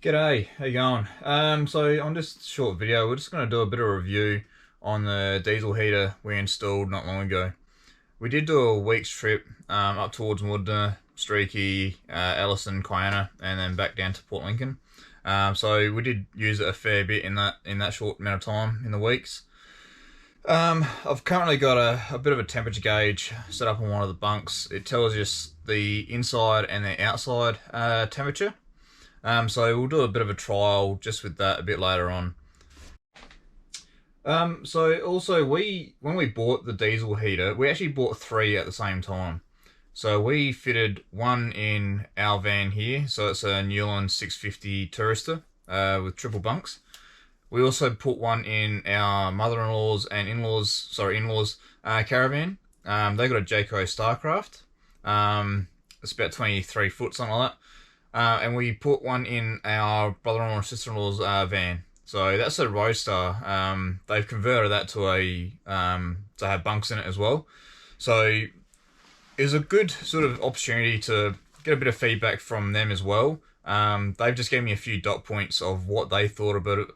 G'day, how you going? So on this short video, we're just going to do a bit of a review on the diesel heater we installed not long ago. We did do a week's trip up towards Woodner, Streaky, Ellison, Kiana, and then back down to Port Lincoln. So we did use it a fair bit in that short amount of time in the weeks. I've currently got a bit of a temperature gauge set up on one of the bunks. It tells us the inside and the outside temperature. So we'll do a bit of a trial just with that a bit later on. So also when we bought the diesel heater, we actually bought three at the same time. So we fitted one in our van here, so it's a Newland 650 Tourister with triple bunks. We also put one in our mother-in-law's and in-laws Caravan. They got a Jayco Starcraft. It's about 23 foot, something like that. And we put one in our brother-in-law and sister-in-law's van. So that's a Roadstar. They've converted that to have bunks in it as well. So it was a good sort of opportunity to get a bit of feedback from them as well. They've just gave me a few dot points of what they thought about it.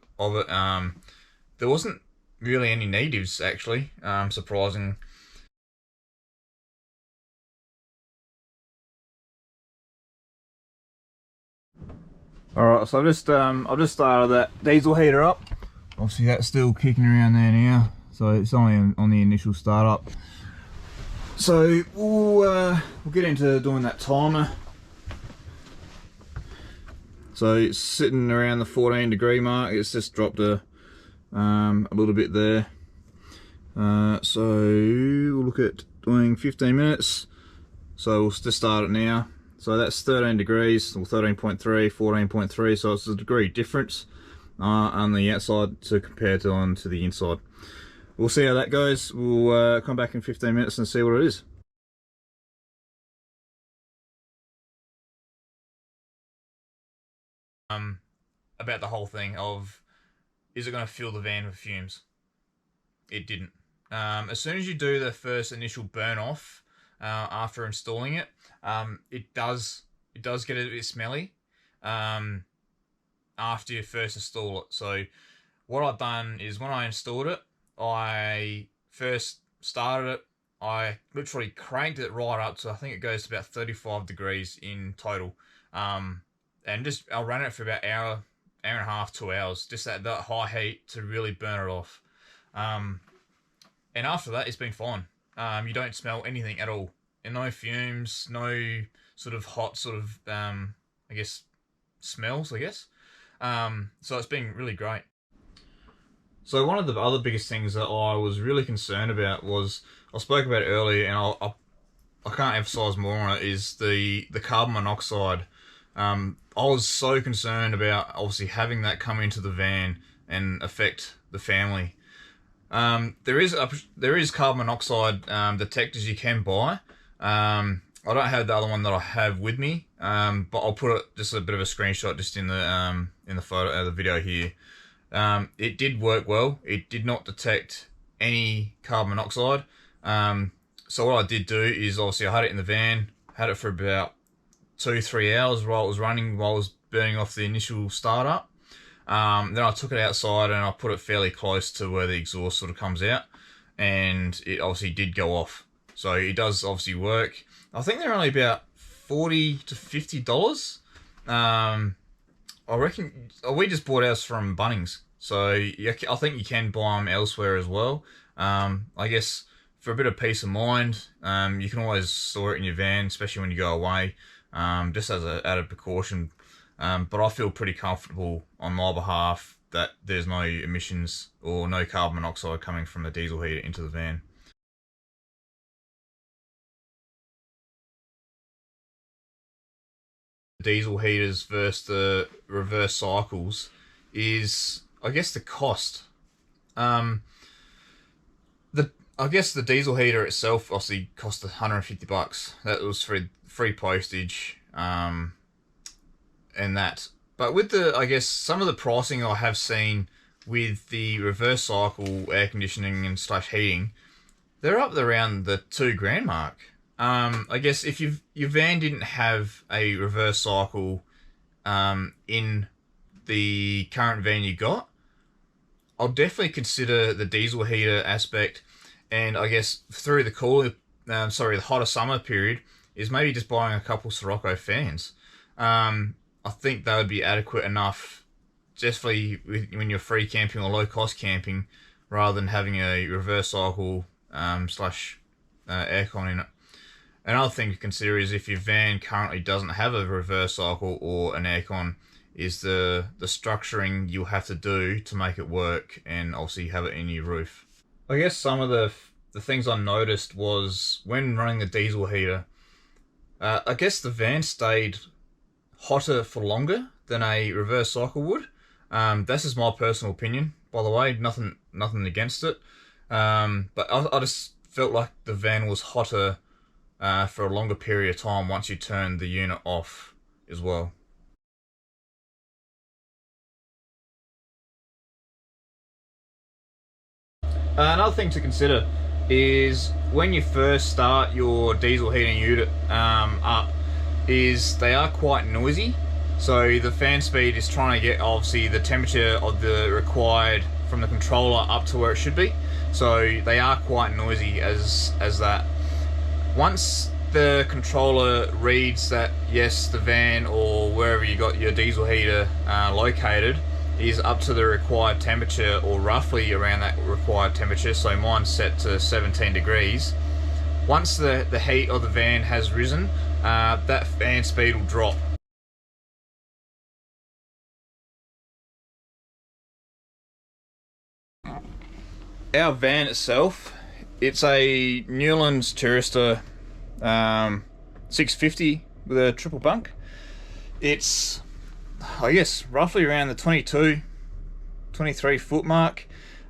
There wasn't really any negatives actually, surprising. Alright, so I've just started that diesel heater up. Obviously that's still kicking around there now, so it's only on the initial startup. So we'll get into doing that timer. So it's sitting around the 14 degree mark. It's just dropped a little bit there. So we'll look at doing 15 minutes. So we'll just start it now. So that's 13 degrees, or 13.3, 14.3, so it's a degree difference on the outside to compare to the inside. We'll see how that goes. We'll come back in 15 minutes and see what it is. About the whole thing of, is it going to fill the van with fumes? It didn't. As soon as you do the first initial burn off, after installing it, it does get a bit smelly after you first install it. So what I've done is when I installed it, I first started it, I literally cranked it right up to, I think it goes to about 35 degrees in total, and just I'll run it for about hour and a half, 2 hours, just at that high heat to really burn it off. And after that, it's been fine. You don't smell anything at all, and no fumes, no sort of hot sort of I guess smells, I guess. So it's been really great. So one of the other biggest things that I was really concerned about was, I spoke about it earlier, and I can't emphasize more on it, is the carbon monoxide. I was so concerned about obviously having that come into the van and affect the family. There is carbon monoxide detectors you can buy. I don't have the other one that I have with me, but I'll put just a bit of a screenshot just in the photo, the video here. It did work well. It did not detect any carbon monoxide. So what I did do is, obviously I had it in the van, had it for about 2-3 hours while it was running, while I was burning off the initial startup. Then I took it outside and I put it fairly close to where the exhaust sort of comes out, and it obviously did go off. So it does obviously work. I think they're only about $40 to $50. I reckon we just bought ours from Bunnings, so I think you can buy them elsewhere as well. I guess for a bit of peace of mind, you can always store it in your van, especially when you go away, just as an added precaution. But I feel pretty comfortable on my behalf that there's no emissions or no carbon monoxide coming from the diesel heater into the van. Diesel heaters versus the reverse cycles is, I guess, the cost. I guess the diesel heater itself obviously cost $150. That was free postage, and that. But with I guess some of the pricing I have seen with the reverse cycle air conditioning and slash heating, they're up around the $2,000 mark. I guess if your van didn't have a reverse cycle in the current van you got, I'll definitely consider the diesel heater aspect, and I guess through the the hotter summer period, is maybe just buying a couple Sirocco fans. I think that would be adequate enough, definitely when you're free camping or low cost camping, rather than having a reverse cycle slash aircon in it. Another thing to consider is if your van currently doesn't have a reverse cycle or an aircon, is the structuring you'll have to do to make it work, and obviously have it in your roof. I guess some of the things I noticed was when running the diesel heater, I guess the van stayed hotter for longer than a reverse cycle would. This is my personal opinion, by the way. Nothing against it. But I just felt like the van was hotter for a longer period of time once you turned the unit off as well. Another thing to consider is when you first start your diesel heating unit up, is they are quite noisy. So the fan speed is trying to get obviously the temperature of the required from the controller up to where it should be. So they are quite noisy as that. Once the controller reads that yes, the van or wherever you got your diesel heater located is up to the required temperature, or roughly around that required temperature, so mine's set to 17 degrees. Once the heat of the van has risen, that fan speed will drop. Our van itself, it's a Newlands Tourister 650 with a triple bunk. It's, I guess, roughly around the 22, 23 foot mark.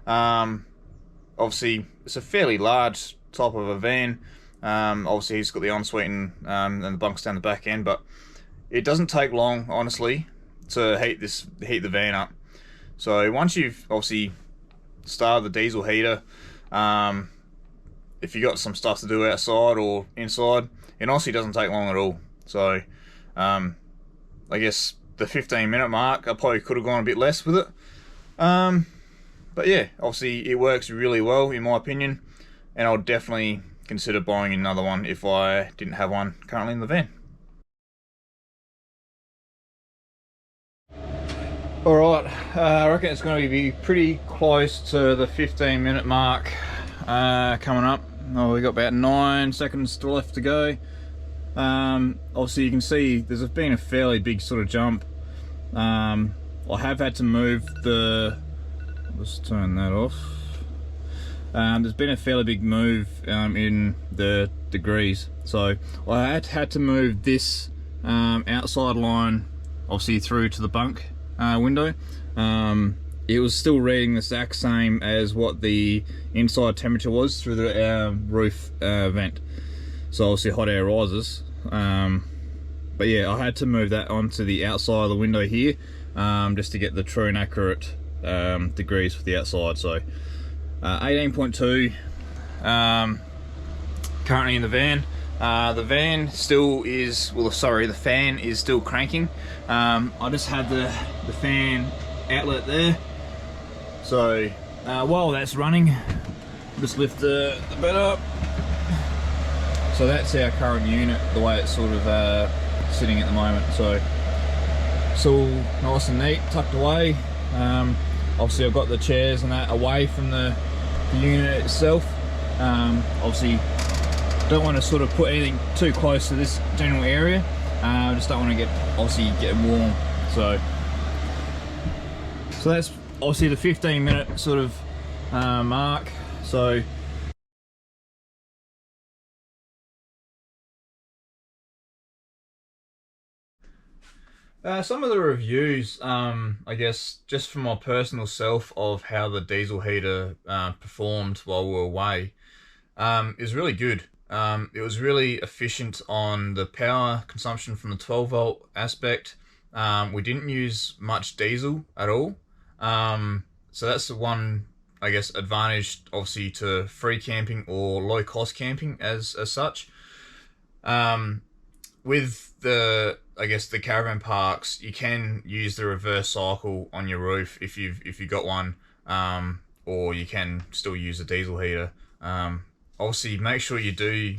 Obviously, it's a fairly large type of a van. Obviously, he's got the ensuite and the bunks down the back end, but it doesn't take long, honestly, to heat the van up. So once you've obviously started the diesel heater, if you got some stuff to do outside or inside, it honestly doesn't take long at all. So I guess the 15-minute mark, I probably could have gone a bit less with it. But yeah, obviously it works really well in my opinion, and I'll definitely consider buying another one if I didn't have one currently in the van. Alright, I reckon it's going to be pretty close to the 15-minute mark coming up. Oh, we got about 9 seconds still left to go. Obviously you can see there's been a fairly big sort of jump. I have had to move let's turn that off. There's been a fairly big move in the degrees, so I had to move this outside line obviously through to the bunk window. It was still reading the exact same as what the inside temperature was through the roof vent, so obviously hot air rises. But yeah, I had to move that onto the outside of the window here, just to get the true and accurate degrees for the outside. So 18.2 currently in the van. The van still is, well, sorry, the fan is still cranking. I just had the fan outlet there, so while that's running, just lift the bed up. So that's our current unit, the way it's sort of sitting at the moment. So it's all nice and neat, tucked away. Obviously I've got the chairs and that away from the unit itself. Obviously don't want to sort of put anything too close to this general area. I just don't want to get warm. So that's obviously the 15-minute sort of mark. So some of the reviews, I guess, just from my personal self of how the diesel heater performed while we were away, is really good. It was really efficient on the power consumption from the 12-volt aspect. We didn't use much diesel at all. So that's the one, I guess, advantage obviously to free camping or low cost camping as such. with the, I guess, the caravan parks, you can use the reverse cycle on your roof if you've got one, or you can still use a diesel heater. Obviously, make sure you do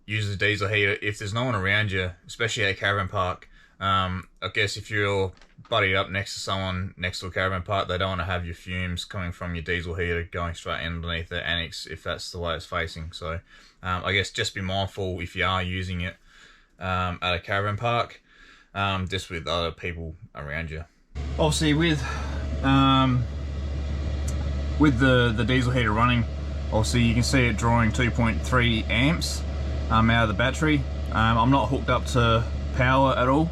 use a diesel heater if there's no one around you, especially at a caravan park. I guess if you're buddied up next to someone next to a caravan park, they don't want to have your fumes coming from your diesel heater going straight underneath the annex if that's the way it's facing. So I guess just be mindful if you are using it at a caravan park, just with other people around you. Obviously with the diesel heater running, obviously you can see it drawing 2.3 amps out of the battery. I'm not hooked up to power at all,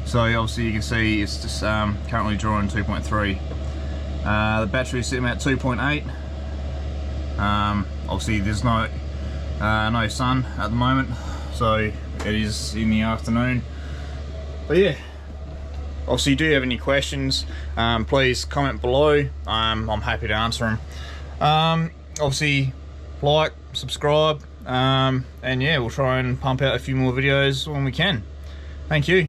so obviously you can see it's just currently drawing 2.3. The battery is sitting at 2.8. Obviously there's no sun at the moment, so it is in the afternoon. But yeah, obviously if you do have any questions, please comment below. I'm happy to answer them. Obviously like, subscribe, and yeah, we'll try and pump out a few more videos when we can. Thank you.